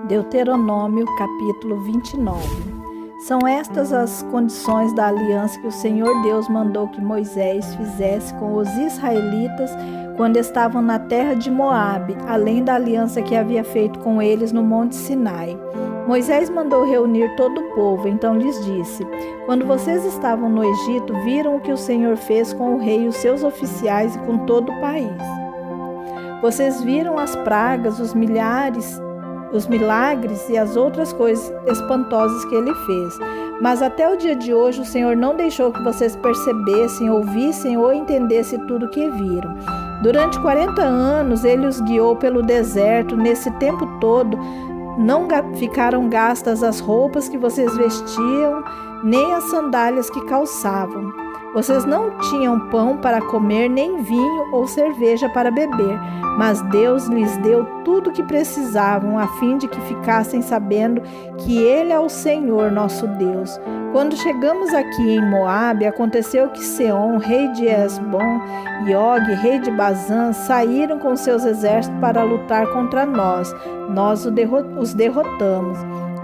Deuteronômio capítulo 29. São estas as condições da aliança que o Senhor Deus mandou que Moisés fizesse com os israelitas quando estavam na terra de Moabe, além da aliança que havia feito com eles no monte Sinai. Moisés mandou reunir todo o povo, então lhes disse: quando vocês estavam no Egito, viram o que o Senhor fez com o rei e os seus oficiais e com todo o país. Vocês viram as pragas, os milagres e as outras coisas espantosas que ele fez. Mas até o dia de hoje o Senhor não deixou que vocês percebessem, ouvissem ou entendessem tudo o que viram. Durante 40 anos ele os guiou pelo deserto. Nesse tempo todo não ficaram gastas as roupas que vocês vestiam, nem as sandálias que calçavam. Vocês não tinham pão para comer, nem vinho ou cerveja para beber, mas Deus lhes deu tudo o que precisavam, a fim de que ficassem sabendo que Ele é o Senhor nosso Deus. Quando chegamos aqui em Moabe, aconteceu que Seom, rei de Hesbom, e Og, rei de Bazã, saíram com seus exércitos para lutar contra nós. Nós os derrotamos.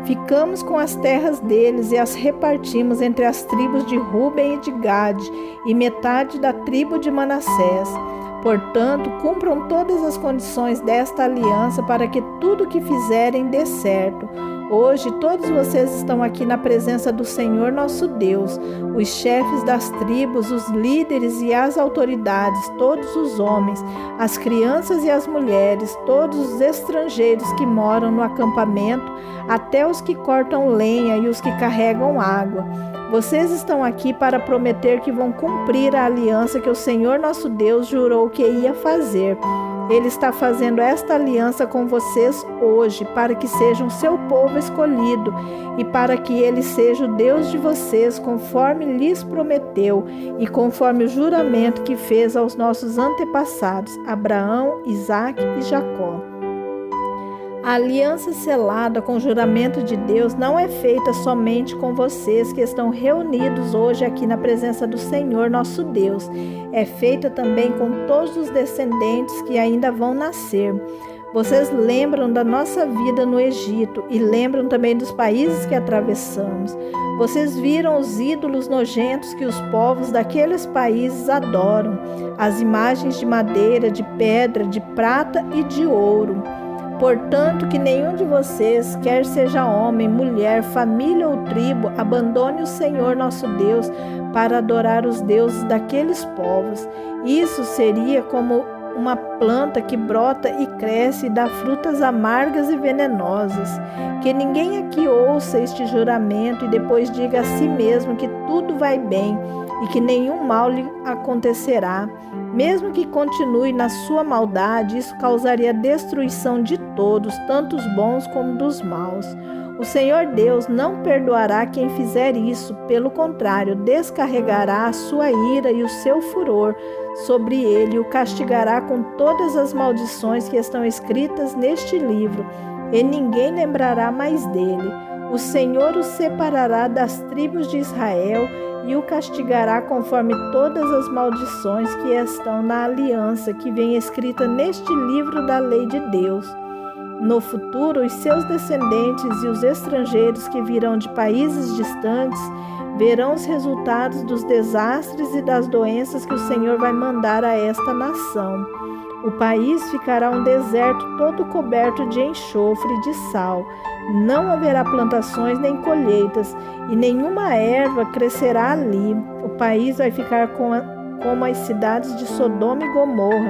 Ficamos com as terras deles e as repartimos entre as tribos de Ruben e de Gade e metade da tribo de Manassés. Portanto, cumpram todas as condições desta aliança para que tudo o que fizerem dê certo. Hoje todos vocês estão aqui na presença do Senhor nosso Deus, os chefes das tribos, os líderes e as autoridades, todos os homens, as crianças e as mulheres, todos os estrangeiros que moram no acampamento, até os que cortam lenha e os que carregam água. Vocês estão aqui para prometer que vão cumprir a aliança que o Senhor nosso Deus jurou que ia fazer. Ele está fazendo esta aliança com vocês hoje, para que sejam seu povo escolhido e para que ele seja o Deus de vocês, conforme lhes prometeu e conforme o juramento que fez aos nossos antepassados, Abraão, Isaque e Jacó. A aliança selada com o juramento de Deus não é feita somente com vocês que estão reunidos hoje aqui na presença do Senhor nosso Deus. É feita também com todos os descendentes que ainda vão nascer. Vocês lembram da nossa vida no Egito e lembram também dos países que atravessamos. Vocês viram os ídolos nojentos que os povos daqueles países adoram, as imagens de madeira, de pedra, de prata e de ouro. Portanto, que nenhum de vocês, quer seja homem, mulher, família ou tribo, abandone o Senhor nosso Deus para adorar os deuses daqueles povos. Isso seria como uma planta que brota e cresce e dá frutas amargas e venenosas. Que ninguém aqui ouça este juramento e depois diga a si mesmo que tudo vai bem e que nenhum mal lhe acontecerá. Mesmo que continue na sua maldade, isso causaria destruição de todos, tanto os bons como dos maus. O Senhor Deus não perdoará quem fizer isso, pelo contrário, descarregará a sua ira e o seu furor sobre ele e o castigará com todas as maldições que estão escritas neste livro, e ninguém lembrará mais dele. O Senhor o separará das tribos de Israel e o castigará conforme todas as maldições que estão na aliança que vem escrita neste livro da lei de Deus. No futuro, os seus descendentes e os estrangeiros que virão de países distantes verão os resultados dos desastres e das doenças que o Senhor vai mandar a esta nação. O país ficará um deserto todo coberto de enxofre e de sal. Não haverá plantações nem colheitas, e nenhuma erva crescerá ali. O país vai ficar como as cidades de Sodoma e Gomorra,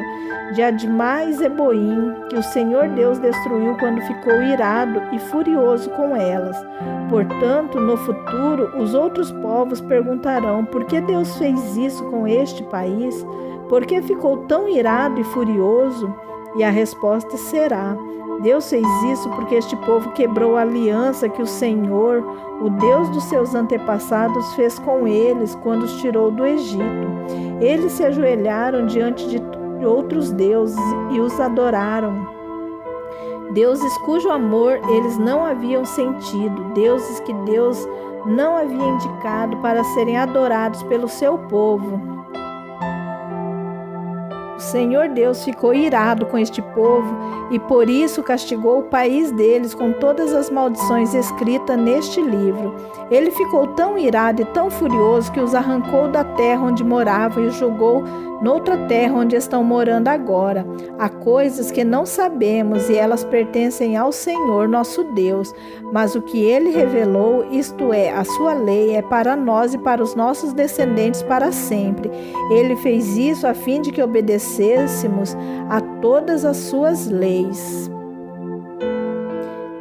de Admá e Zeboim, que o Senhor Deus destruiu quando ficou irado e furioso com elas. Portanto, no futuro, os outros povos perguntarão: por que Deus fez isso com este país? Por que ficou tão irado e furioso? E a resposta será: Deus fez isso porque este povo quebrou a aliança que o Senhor, o Deus dos seus antepassados, fez com eles quando os tirou do Egito. Eles se ajoelharam diante de outros deuses e os adoraram. Deuses cujo amor eles não haviam sentido, deuses que Deus não havia indicado para serem adorados pelo seu povo. O Senhor Deus ficou irado com este povo e por isso castigou o país deles com todas as maldições escritas neste livro. Ele ficou tão irado e tão furioso que os arrancou da terra onde moravam e os jogou noutra terra onde estão morando agora. Há coisas que não sabemos e elas pertencem ao Senhor nosso Deus, mas o que ele revelou, isto é, a sua lei, é para nós e para os nossos descendentes para sempre. Ele fez isso a fim de que obedecêssemos a todas as suas leis.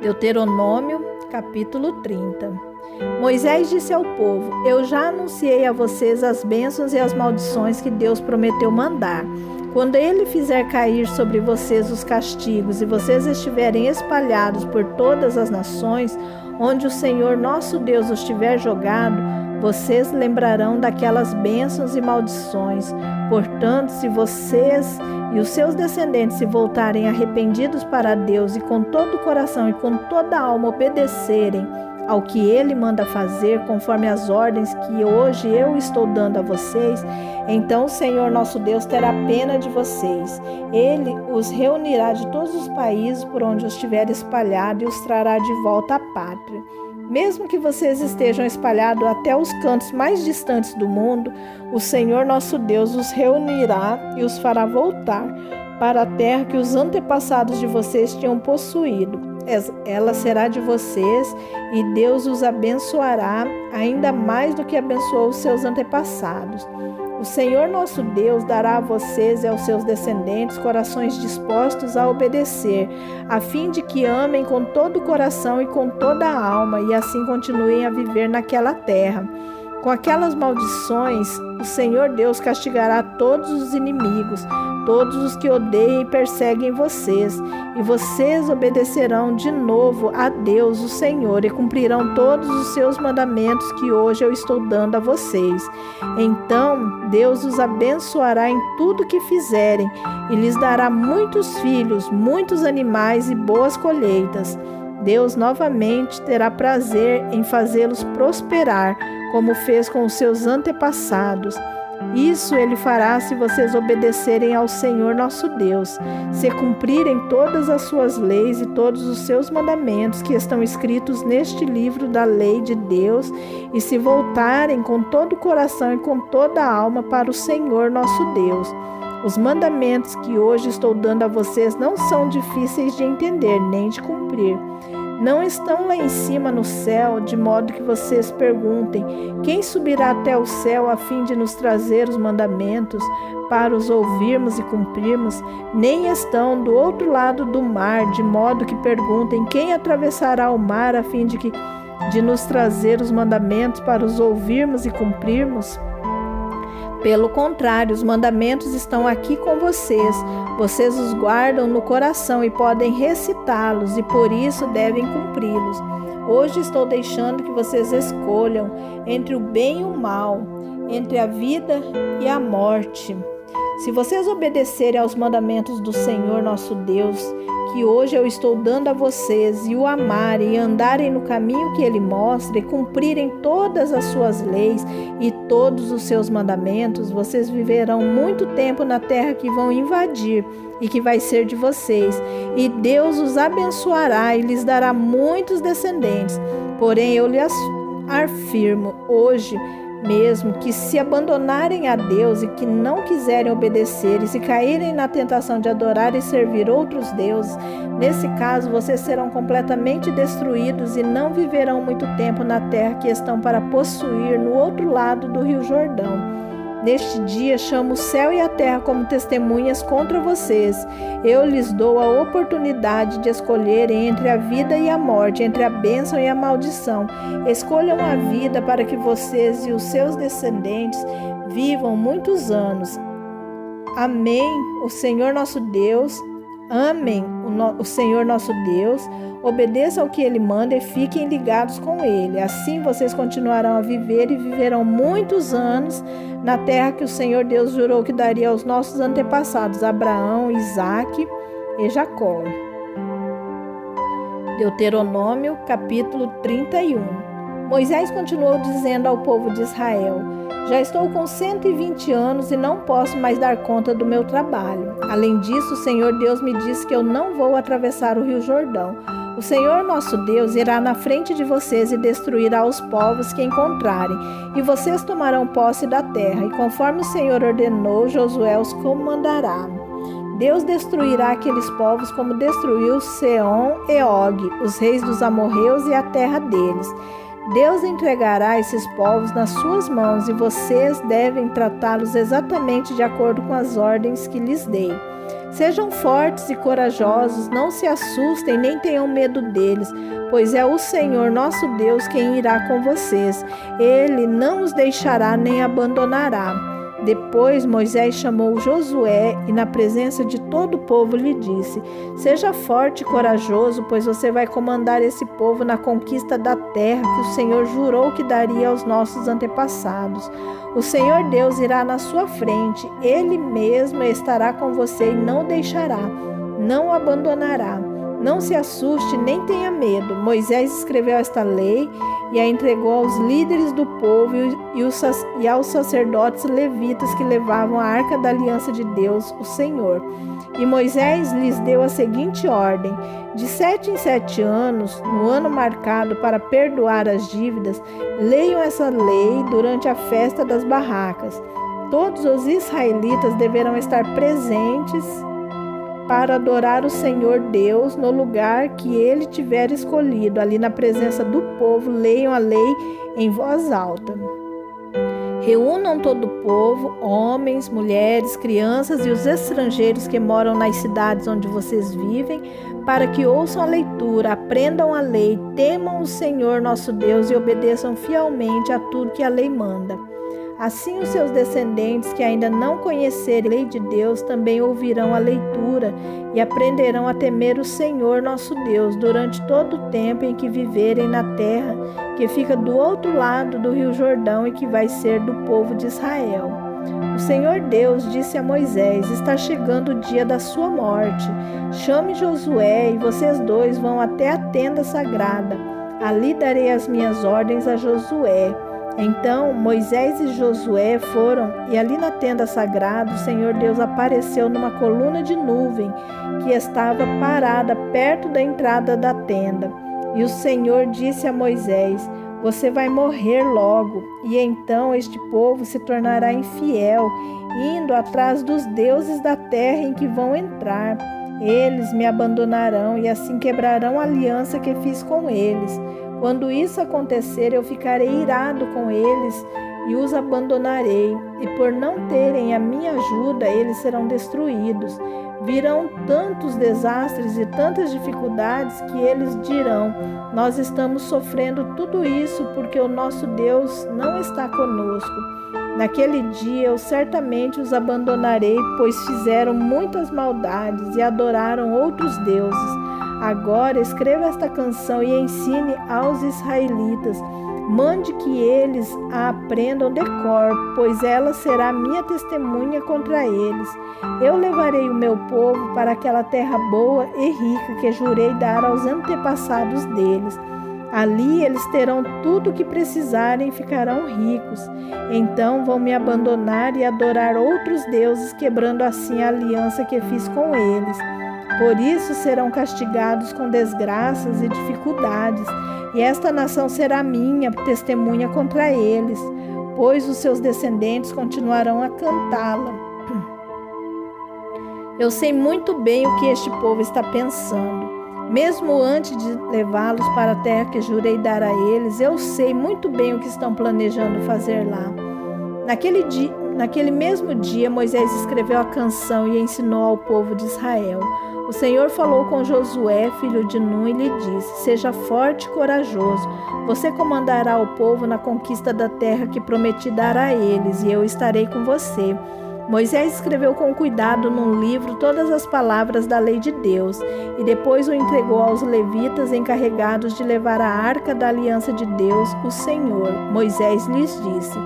Deuteronômio, capítulo 30. Moisés disse ao povo: Eu já anunciei a vocês as bênçãos e as maldições que Deus prometeu mandar. Quando ele fizer cair sobre vocês os castigos e vocês estiverem espalhados por todas as nações, onde o Senhor nosso Deus os tiver jogado, vocês lembrarão daquelas bênçãos e maldições. Portanto, se vocês e os seus descendentes se voltarem arrependidos para Deus e com todo o coração e com toda a alma obedecerem ao que ele manda fazer, conforme as ordens que hoje eu estou dando a vocês, então o Senhor nosso Deus terá pena de vocês. Ele os reunirá de todos os países por onde os tiver espalhado e os trará de volta à pátria. Mesmo que vocês estejam espalhados até os cantos mais distantes do mundo, o Senhor nosso Deus os reunirá e os fará voltar para a terra que os antepassados de vocês tinham possuído. Ela será de vocês e Deus os abençoará ainda mais do que abençoou os seus antepassados. O Senhor nosso Deus dará a vocês e aos seus descendentes corações dispostos a obedecer, a fim de que amem com todo o coração e com toda a alma e assim continuem a viver naquela terra. Com aquelas maldições, o Senhor Deus castigará todos os inimigos, todos os que odeiam e perseguem vocês, e vocês obedecerão de novo a Deus, o Senhor, e cumprirão todos os seus mandamentos que hoje eu estou dando a vocês. Então, Deus os abençoará em tudo que fizerem, e lhes dará muitos filhos, muitos animais e boas colheitas. Deus novamente terá prazer em fazê-los prosperar, como fez com os seus antepassados. Isso ele fará se vocês obedecerem ao Senhor nosso Deus, se cumprirem todas as suas leis e todos os seus mandamentos que estão escritos neste livro da lei de Deus e se voltarem com todo o coração e com toda a alma para o Senhor nosso Deus. Os mandamentos que hoje estou dando a vocês não são difíceis de entender nem de cumprir. Não estão lá em cima no céu, de modo que vocês perguntem: quem subirá até o céu a fim de nos trazer os mandamentos para os ouvirmos e cumprirmos? Nem estão do outro lado do mar, de modo que perguntem: quem atravessará o mar a fim de nos trazer os mandamentos para os ouvirmos e cumprirmos? Pelo contrário, os mandamentos estão aqui com vocês. Vocês os guardam no coração e podem recitá-los, e por isso devem cumpri-los. Hoje estou deixando que vocês escolham entre o bem e o mal, entre a vida e a morte. Se vocês obedecerem aos mandamentos do Senhor nosso Deus, que hoje eu estou dando a vocês, e o amarem e andarem no caminho que ele mostra e cumprirem todas as suas leis e todos os seus mandamentos, vocês viverão muito tempo na terra que vão invadir e que vai ser de vocês, e Deus os abençoará e lhes dará muitos descendentes. Porém, eu lhes afirmo hoje mesmo que se abandonarem a Deus e que não quiserem obedecer e se caírem na tentação de adorar e servir outros deuses, nesse caso vocês serão completamente destruídos e não viverão muito tempo na terra que estão para possuir no outro lado do Rio Jordão. Neste dia chamo o céu e a terra como testemunhas contra vocês. Eu lhes dou a oportunidade de escolherem entre a vida e a morte, entre a bênção e a maldição. Escolham a vida para que vocês e os seus descendentes vivam muitos anos. Amém. O Senhor nosso Deus. Amem o Senhor nosso Deus, obedeçam ao que Ele manda e fiquem ligados com Ele. Assim vocês continuarão a viver e viverão muitos anos na terra que o Senhor Deus jurou que daria aos nossos antepassados, Abraão, Isaque e Jacó. Deuteronômio, capítulo 31. Moisés continuou dizendo ao povo de Israel: já estou com 120 anos e não posso mais dar conta do meu trabalho. Além disso, o Senhor Deus me disse que eu não vou atravessar o rio Jordão. O Senhor nosso Deus irá na frente de vocês e destruirá os povos que encontrarem, e vocês tomarão posse da terra, e conforme o Senhor ordenou, Josué os comandará. Deus destruirá aqueles povos como destruiu Seom e Og, os reis dos amorreus e a terra deles. Deus entregará esses povos nas suas mãos e vocês devem tratá-los exatamente de acordo com as ordens que lhes dei. Sejam fortes e corajosos, não se assustem nem tenham medo deles, pois é o Senhor nosso Deus quem irá com vocês. Ele não os deixará nem abandonará. Depois Moisés chamou Josué e, na presença de todo o povo, lhe disse: seja forte e corajoso, pois você vai comandar esse povo na conquista da terra que o Senhor jurou que daria aos nossos antepassados. O Senhor Deus irá na sua frente, Ele mesmo estará com você e não deixará, não o abandonará. Não se assuste nem tenha medo. Moisés escreveu esta lei e a entregou aos líderes do povo e aos sacerdotes levitas que levavam a arca da aliança de Deus, o Senhor. E Moisés lhes deu a seguinte ordem: de 7 em 7 anos, no ano marcado para perdoar as dívidas, leiam essa lei durante a festa das barracas. Todos os israelitas deverão estar presentes para adorar o Senhor Deus no lugar que Ele tiver escolhido. Ali na presença do povo, leiam a lei em voz alta. Reúnam todo o povo, homens, mulheres, crianças e os estrangeiros que moram nas cidades onde vocês vivem, para que ouçam a leitura, aprendam a lei, temam o Senhor nosso Deus e obedeçam fielmente a tudo que a lei manda. Assim os seus descendentes que ainda não conhecerem a lei de Deus também ouvirão a leitura e aprenderão a temer o Senhor nosso Deus durante todo o tempo em que viverem na terra que fica do outro lado do rio Jordão e que vai ser do povo de Israel. O Senhor Deus disse a Moisés: está chegando o dia da sua morte. Chame Josué e vocês dois vão até a tenda sagrada. Ali darei as minhas ordens a Josué. Então Moisés e Josué foram, e ali na tenda sagrada o Senhor Deus apareceu numa coluna de nuvem que estava parada perto da entrada da tenda. E o Senhor disse a Moisés: você vai morrer logo, e então este povo se tornará infiel, indo atrás dos deuses da terra em que vão entrar. Eles me abandonarão e assim quebrarão a aliança que fiz com eles. Quando isso acontecer, eu ficarei irado com eles e os abandonarei, e por não terem a minha ajuda, eles serão destruídos. Virão tantos desastres e tantas dificuldades que eles dirão: nós estamos sofrendo tudo isso porque o nosso Deus não está conosco. Naquele dia eu certamente os abandonarei, pois fizeram muitas maldades e adoraram outros deuses. Agora escreva esta canção e ensine aos israelitas. Mande que eles a aprendam de cor, pois ela será minha testemunha contra eles. Eu levarei o meu povo para aquela terra boa e rica que jurei dar aos antepassados deles. Ali eles terão tudo o que precisarem e ficarão ricos. Então vão me abandonar e adorar outros deuses, quebrando assim a aliança que fiz com eles. Por isso serão castigados com desgraças e dificuldades, e esta nação será minha testemunha contra eles, pois os seus descendentes continuarão a cantá-la. Eu sei muito bem o que este povo está pensando. Mesmo antes de levá-los para a terra que jurei dar a eles, eu sei muito bem o que estão planejando fazer lá. Naquele mesmo dia, Moisés escreveu a canção e ensinou ao povo de Israel. O Senhor falou com Josué, filho de Nun, e lhe disse: seja forte e corajoso. Você comandará o povo na conquista da terra que prometi dar a eles, e eu estarei com você. Moisés escreveu com cuidado num livro todas as palavras da lei de Deus, e depois o entregou aos levitas encarregados de levar a arca da aliança de Deus, o Senhor. Moisés lhes disse: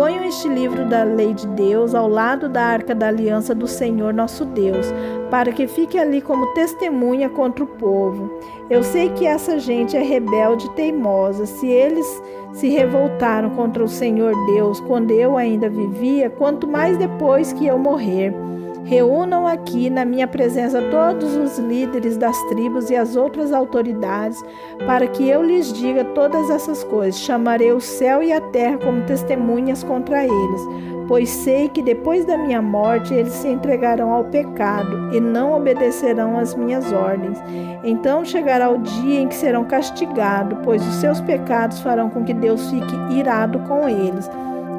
Ponham este livro da lei de Deus ao lado da arca da aliança do Senhor nosso Deus, para que fique ali como testemunha contra o povo. Eu sei que essa gente é rebelde e teimosa. Se eles se revoltaram contra o Senhor Deus quando eu ainda vivia, quanto mais depois que eu morrer. Reúnam aqui na minha presença todos os líderes das tribos e as outras autoridades, para que eu lhes diga todas essas coisas. Chamarei o céu e a terra como testemunhas contra eles, pois sei que depois da minha morte eles se entregarão ao pecado e não obedecerão às minhas ordens. Então chegará o dia em que serão castigados, pois os seus pecados farão com que Deus fique irado com eles.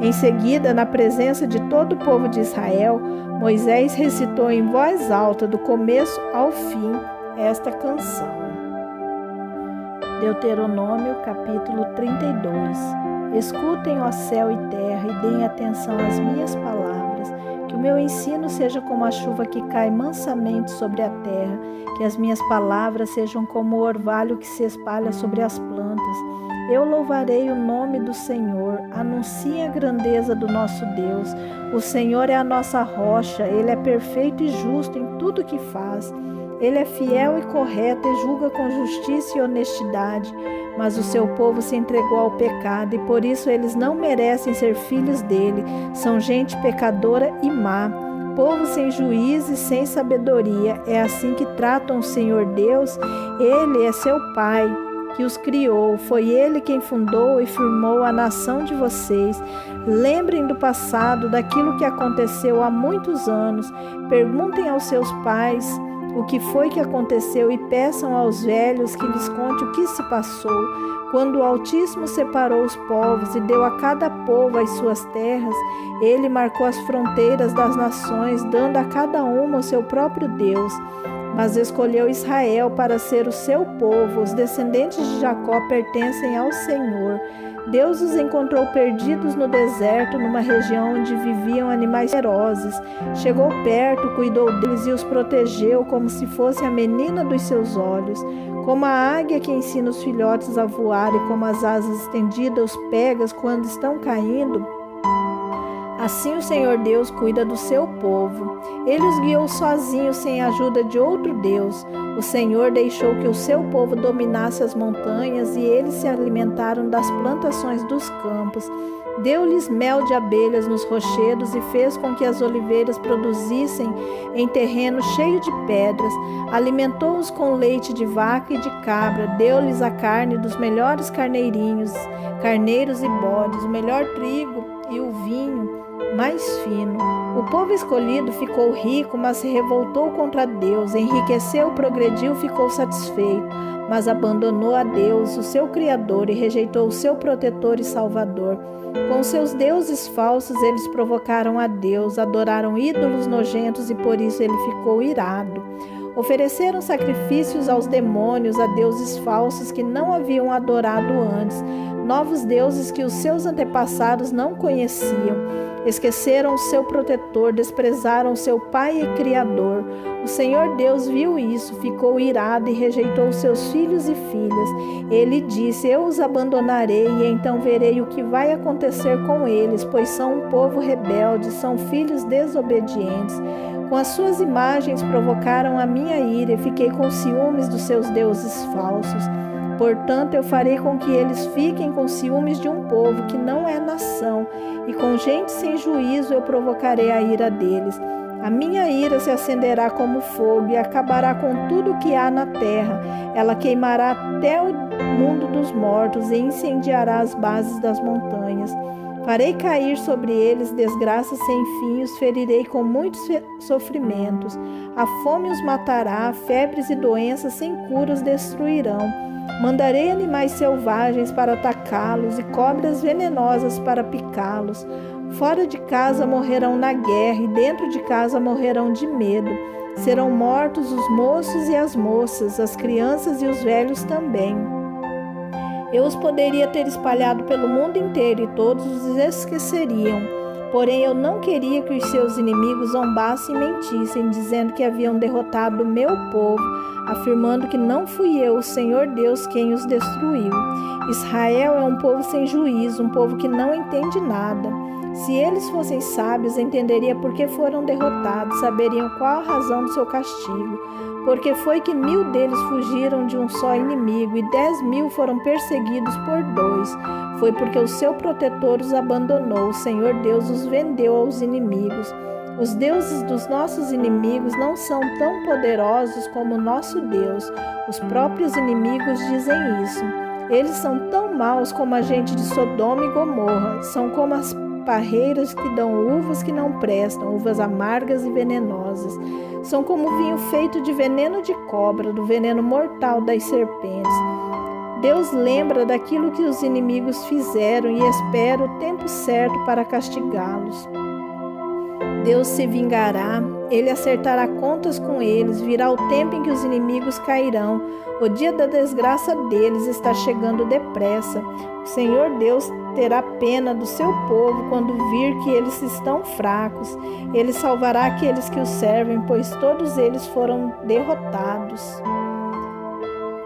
Em seguida, na presença de todo o povo de Israel, Moisés recitou em voz alta, do começo ao fim, esta canção. Deuteronômio, capítulo 32. Escutem, ó céu e terra, e deem atenção às minhas palavras, que o meu ensino seja como a chuva que cai mansamente sobre a terra, que as minhas palavras sejam como o orvalho que se espalha sobre as plantas. Eu louvarei o nome do Senhor, anuncie a grandeza do nosso Deus. O Senhor é a nossa rocha, Ele é perfeito e justo em tudo que faz. Ele é fiel e correto e julga com justiça e honestidade. Mas o seu povo se entregou ao pecado e por isso eles não merecem ser filhos dele. São gente pecadora e má, povo sem juízo e sem sabedoria. É assim que tratam o Senhor Deus. Ele é seu Pai, que os criou. Foi Ele quem fundou e firmou a nação de vocês. Lembrem do passado, daquilo que aconteceu há muitos anos. Perguntem aos seus pais o que foi que aconteceu e peçam aos velhos que lhes conte o que se passou. Quando o Altíssimo separou os povos e deu a cada povo as suas terras, Ele marcou as fronteiras das nações, dando a cada uma o seu próprio Deus. Mas escolheu Israel para ser o seu povo. Os descendentes de Jacó pertencem ao Senhor. Deus os encontrou perdidos no deserto, numa região onde viviam animais ferozes. Chegou perto, cuidou deles e os protegeu como se fosse a menina dos seus olhos. Como a águia que ensina os filhotes a voar e como as asas estendidas os pegas quando estão caindo, assim o Senhor Deus cuida do seu povo. Ele os guiou sozinho, sem a ajuda de outro Deus. O Senhor deixou que o seu povo dominasse as montanhas e eles se alimentaram das plantações dos campos. Deu-lhes mel de abelhas nos rochedos e fez com que as oliveiras produzissem em terreno cheio de pedras. Alimentou-os com leite de vaca e de cabra. Deu-lhes a carne dos melhores carneirinhos, carneiros e bodes, o melhor trigo e o vinho mais fino. O povo escolhido ficou rico, mas se revoltou contra Deus. Enriqueceu, progrediu, ficou satisfeito, mas abandonou a Deus, o seu Criador, e rejeitou o seu protetor e Salvador. Com seus deuses falsos, eles provocaram a Deus, adoraram ídolos nojentos e por isso ele ficou irado. Ofereceram sacrifícios aos demônios, a deuses falsos que não haviam adorado antes, novos deuses que os seus antepassados não conheciam. Esqueceram o seu protetor, desprezaram o seu Pai e Criador. O Senhor Deus viu isso, ficou irado e rejeitou seus filhos e filhas. Ele disse: eu os abandonarei e então verei o que vai acontecer com eles, pois são um povo rebelde, são filhos desobedientes. Com as suas imagens provocaram a minha ira e fiquei com ciúmes dos seus deuses falsos. Portanto, eu farei com que eles fiquem com ciúmes de um povo que não é nação, e com gente sem juízo eu provocarei a ira deles. A minha ira se acenderá como fogo e acabará com tudo o que há na terra. Ela queimará até o mundo dos mortos e incendiará as bases das montanhas. Farei cair sobre eles desgraças sem fim, os ferirei com muitos sofrimentos. A fome os matará, febres e doenças sem cura os destruirão. Mandarei animais selvagens para atacá-los e cobras venenosas para picá-los. Fora de casa morrerão na guerra e dentro de casa morrerão de medo. Serão mortos os moços e as moças, as crianças e os velhos também. Eu os poderia ter espalhado pelo mundo inteiro e todos os esqueceriam. Porém, eu não queria que os seus inimigos zombassem e mentissem, dizendo que haviam derrotado o meu povo, afirmando que não fui eu, o Senhor Deus, quem os destruiu. Israel é um povo sem juízo, um povo que não entende nada. Se eles fossem sábios, entenderiam por que foram derrotados, saberiam qual a razão do seu castigo. Porque foi que 1000 deles fugiram de um só inimigo e 10.000 foram perseguidos por 2. Foi porque o seu protetor os abandonou, o Senhor Deus os vendeu aos inimigos. Os deuses dos nossos inimigos não são tão poderosos como o nosso Deus. Os próprios inimigos dizem isso. Eles são tão maus como a gente de Sodoma e Gomorra. São como as parreiras que dão uvas que não prestam, uvas amargas e venenosas. São como vinho feito de veneno de cobra, do veneno mortal das serpentes. Deus lembra daquilo que os inimigos fizeram e espera o tempo certo para castigá-los. Deus se vingará, Ele acertará contas com eles, virá o tempo em que os inimigos cairão. O dia da desgraça deles está chegando depressa. O Senhor Deus terá pena do seu povo quando vir que eles estão fracos. Ele salvará aqueles que o servem, pois todos eles foram derrotados.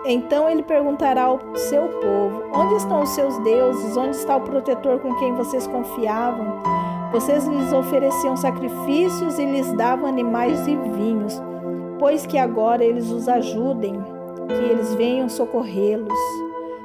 Então ele perguntará ao seu povo: onde estão os seus deuses? Onde está o protetor com quem vocês confiavam? Vocês lhes ofereciam sacrifícios e lhes davam animais e vinhos, pois que agora eles os ajudem, que eles venham socorrê-los.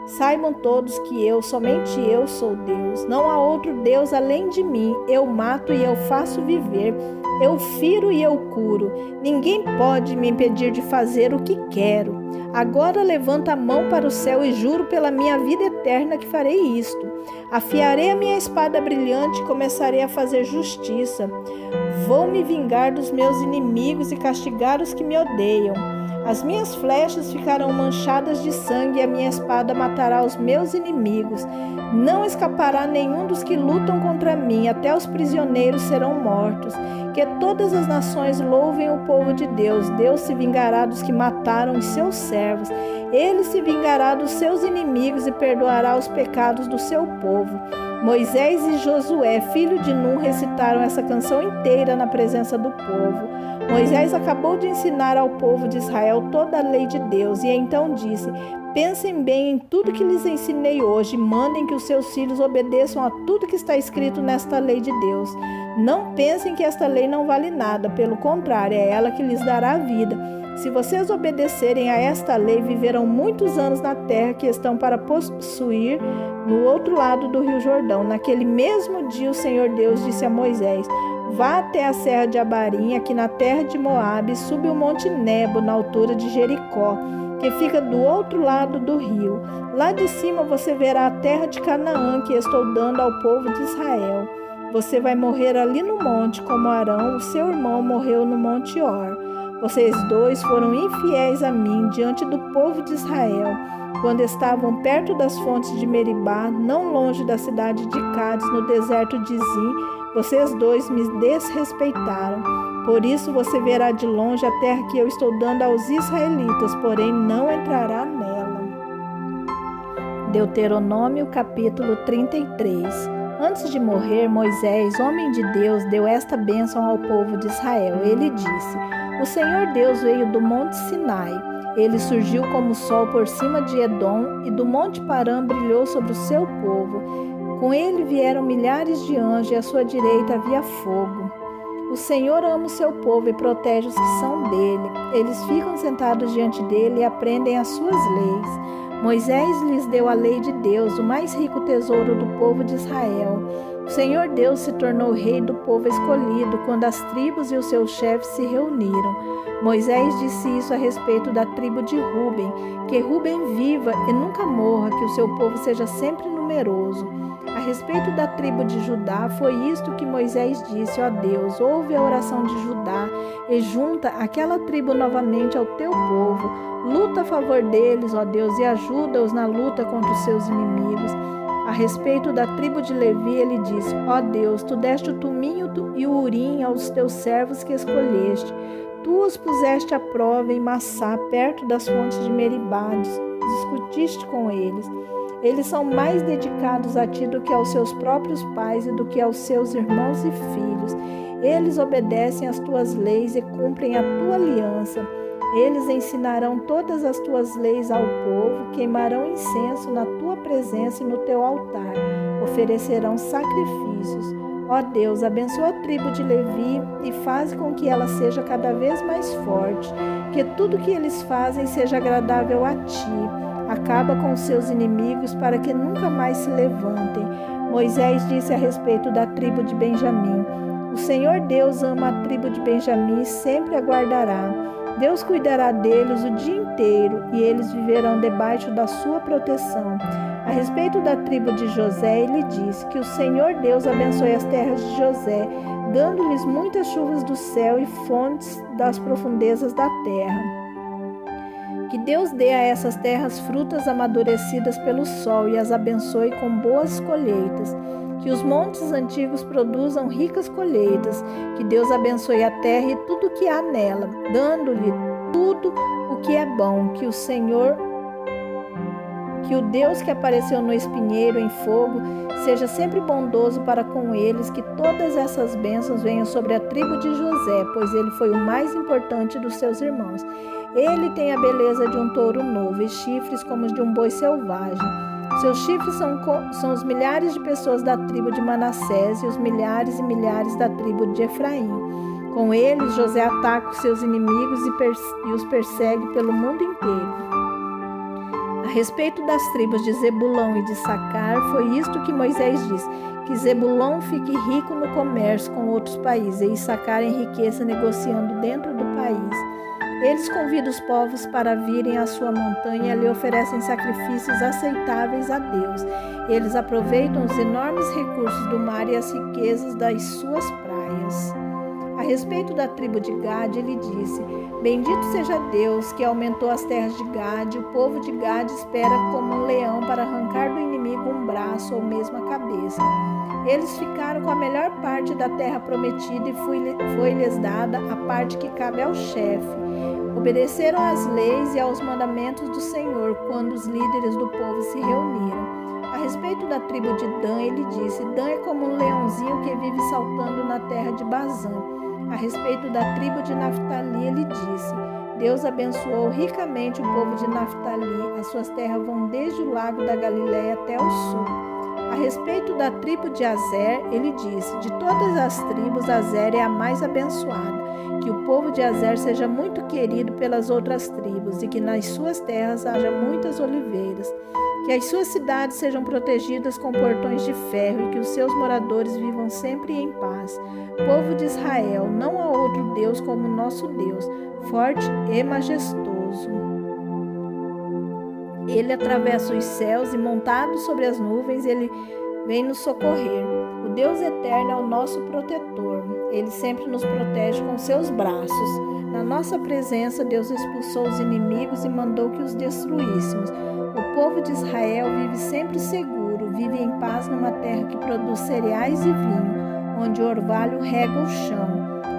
Saibam todos que somente eu sou Deus. Não há outro Deus além de mim. Eu mato e eu faço viver. Eu firo e eu curo. Ninguém pode me impedir de fazer o que quero. Agora levanta a mão para o céu e juro pela minha vida eterna que farei isto. Afiarei a minha espada brilhante e começarei a fazer justiça. Vou me vingar dos meus inimigos e castigar os que me odeiam. As minhas flechas ficarão manchadas de sangue e a minha espada matará os meus inimigos. Não escapará nenhum dos que lutam contra mim, até os prisioneiros serão mortos. Que todas as nações louvem o povo de Deus. Deus se vingará dos que mataram os seus servos. Ele se vingará dos seus inimigos e perdoará os pecados do seu povo. Moisés e Josué, filho de Nun, recitaram essa canção inteira na presença do povo. Moisés acabou de ensinar ao povo de Israel toda a lei de Deus e então disse: pensem bem em tudo que lhes ensinei hoje, mandem que os seus filhos obedeçam a tudo que está escrito nesta lei de Deus. Não pensem que esta lei não vale nada, pelo contrário, é ela que lhes dará a vida. Se vocês obedecerem a esta lei, viverão muitos anos na terra que estão para possuir no outro lado do rio Jordão. Naquele mesmo dia o Senhor Deus disse a Moisés: vá até a serra de Abarim, aqui na terra de Moabe, e suba o monte Nebo, na altura de Jericó, que fica do outro lado do rio. Lá de cima você verá a terra de Canaã, que estou dando ao povo de Israel. Você vai morrer ali no monte, como Arão, o seu irmão, morreu no monte Or. Vocês dois foram infiéis a mim diante do povo de Israel, quando estavam perto das fontes de Meribá, não longe da cidade de Cádiz, no deserto de Zim. Vocês dois me desrespeitaram. Por isso você verá de longe a terra que eu estou dando aos israelitas, porém não entrará nela. Deuteronômio capítulo 33. Antes de morrer, Moisés, homem de Deus, deu esta bênção ao povo de Israel. Ele disse: o Senhor Deus veio do monte Sinai. Ele surgiu como o sol por cima de Edom e do monte Parã brilhou sobre o seu povo. Com ele vieram milhares de anjos e à sua direita havia fogo. O Senhor ama o seu povo e protege os que são dele. Eles ficam sentados diante dele e aprendem as suas leis. Moisés lhes deu a lei de Deus, o mais rico tesouro do povo de Israel. O Senhor Deus se tornou rei do povo escolhido quando as tribos e os seus chefes se reuniram. Moisés disse isso a respeito da tribo de Ruben: que Ruben viva e nunca morra, que o seu povo seja sempre numeroso. A respeito da tribo de Judá, foi isto que Moisés disse: ó Deus, ouve a oração de Judá e junta aquela tribo novamente ao teu povo. Luta a favor deles, ó Deus, e ajuda-os na luta contra os seus inimigos. A respeito da tribo de Levi, ele disse: ó Deus, tu deste o tumim e o urim aos teus servos que escolheste. Tu os puseste à prova em Massá, perto das fontes de Meribá, discutiste com eles. Eles são mais dedicados a ti do que aos seus próprios pais e do que aos seus irmãos e filhos. Eles obedecem às tuas leis e cumprem a tua aliança. Eles ensinarão todas as tuas leis ao povo, queimarão incenso na tua presença e no teu altar, oferecerão sacrifícios. Ó Deus, abençoa a tribo de Levi e faz com que ela seja cada vez mais forte, que tudo que eles fazem seja agradável a Ti. Acaba com os seus inimigos para que nunca mais se levantem. Moisés disse a respeito da tribo de Benjamim: o Senhor Deus ama a tribo de Benjamim e sempre a guardará. Deus cuidará deles o dia inteiro e eles viverão debaixo da sua proteção. A respeito da tribo de José, ele disse que o Senhor Deus abençoe as terras de José, dando-lhes muitas chuvas do céu e fontes das profundezas da terra. Que Deus dê a essas terras frutas amadurecidas pelo sol e as abençoe com boas colheitas. Que os montes antigos produzam ricas colheitas. Que Deus abençoe a terra e tudo o que há nela, dando-lhe tudo o que é bom. Que o Deus que apareceu no espinheiro em fogo seja sempre bondoso para com eles. Que todas essas bênçãos venham sobre a tribo de José, pois ele foi o mais importante dos seus irmãos. Ele tem a beleza de um touro novo e chifres como os de um boi selvagem. Seus chifres são os milhares de pessoas da tribo de Manassés e os milhares e milhares da tribo de Efraim. Com eles, José ataca os seus inimigos e os persegue pelo mundo inteiro. A respeito das tribos de Zebulão e de Issacar, foi isto que Moisés disse: que Zebulão fique rico no comércio com outros países e Issacar enriqueça negociando dentro do país. Eles convidam os povos para virem à sua montanha e ali oferecem sacrifícios aceitáveis a Deus. Eles aproveitam os enormes recursos do mar e as riquezas das suas praias. A respeito da tribo de Gade, ele disse: bendito seja Deus que aumentou as terras de Gade. O povo de Gade espera como um leão para arrancar do inimigo um braço ou mesmo a cabeça. Eles ficaram com a melhor parte da terra prometida e foi-lhes dada a parte que cabe ao chefe. Obedeceram às leis e aos mandamentos do Senhor quando os líderes do povo se reuniram. A respeito da tribo de Dan, ele disse: Dan é como um leãozinho que vive saltando na terra de Bazã. A respeito da tribo de Naftali, ele disse: Deus abençoou ricamente o povo de Naftali. As suas terras vão desde o lago da Galileia até o sul. A respeito da tribo de Azer, ele disse: de todas as tribos, Azer é a mais abençoada. Que o povo de Azer seja muito querido pelas outras tribos e que nas suas terras haja muitas oliveiras. Que as suas cidades sejam protegidas com portões de ferro e que os seus moradores vivam sempre em paz. Povo de Israel, não há outro Deus como o nosso Deus, forte e majestoso. Ele atravessa os céus e, montado sobre as nuvens, ele vem nos socorrer. O Deus eterno é o nosso protetor. Ele sempre nos protege com seus braços. Na nossa presença, Deus expulsou os inimigos e mandou que os destruíssemos. O povo de Israel vive sempre seguro, vive em paz numa terra que produz cereais e vinho, onde o orvalho rega o chão.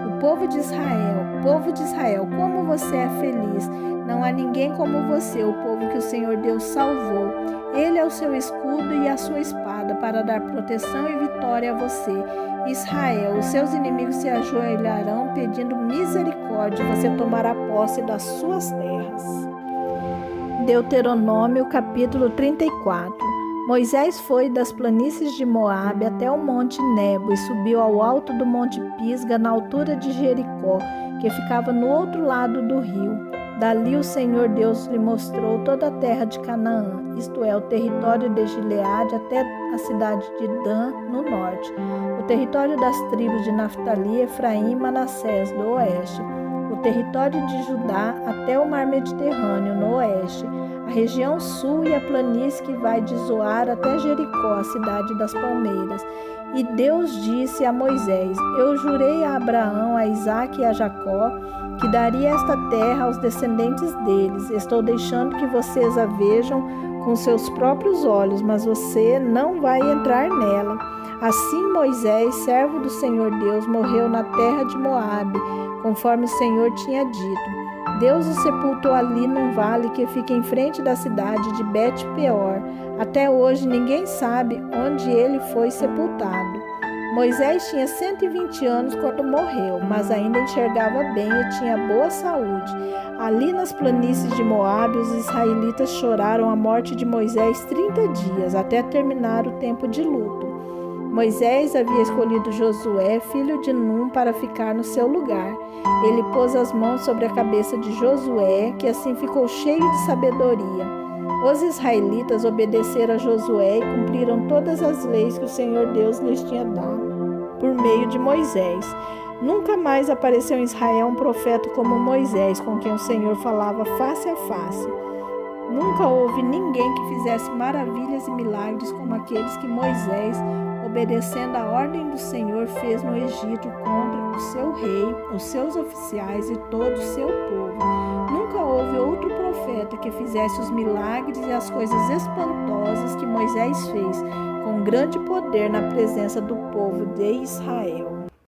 O povo de Israel, como você é feliz! Não há ninguém como você, o povo que o Senhor Deus salvou. Ele é o seu escudo e a sua espada para dar proteção e vitória a você. Israel, os seus inimigos se ajoelharão pedindo misericórdia, você tomará posse das suas terras. Deuteronômio capítulo 34. Moisés foi das planícies de Moabe até o monte Nebo e subiu ao alto do monte Pisga, na altura de Jericó, que ficava no outro lado do rio. Dali o Senhor Deus lhe mostrou toda a terra de Canaã, isto é, o território de Gileade até a cidade de Dan, no norte, o território das tribos de Naftali, Efraim e Manassés, do oeste, o território de Judá até o mar Mediterrâneo, no oeste, a região sul e a planície que vai de Zoar até Jericó, a cidade das palmeiras. E Deus disse a Moisés: eu jurei a Abraão, a Isaque e a Jacó que daria esta terra aos descendentes deles. Estou deixando que vocês a vejam com seus próprios olhos, mas você não vai entrar nela. Assim Moisés, servo do Senhor Deus, morreu na terra de Moabe, conforme o Senhor tinha dito. Deus o sepultou ali num vale que fica em frente da cidade de Bet-peor. Até hoje ninguém sabe onde ele foi sepultado. Moisés tinha 120 anos quando morreu, mas ainda enxergava bem e tinha boa saúde. Ali nas planícies de Moabe, os israelitas choraram a morte de Moisés 30 dias, até terminar o tempo de luto. Moisés havia escolhido Josué, filho de Num, para ficar no seu lugar. Ele pôs as mãos sobre a cabeça de Josué, que assim ficou cheio de sabedoria. Os israelitas obedeceram a Josué e cumpriram todas as leis que o Senhor Deus lhes tinha dado por meio de Moisés. Nunca mais apareceu em Israel um profeta como Moisés, com quem o Senhor falava face a face. Nunca houve ninguém que fizesse maravilhas e milagres como aqueles que Moisés, obedecendo à ordem do Senhor, fez no Egito contra o seu rei, os seus oficiais e todo o seu povo. Nunca houve outro profeta que fizesse os milagres e as coisas espantosas que Moisés fez, com grande poder na presença do povo de Israel.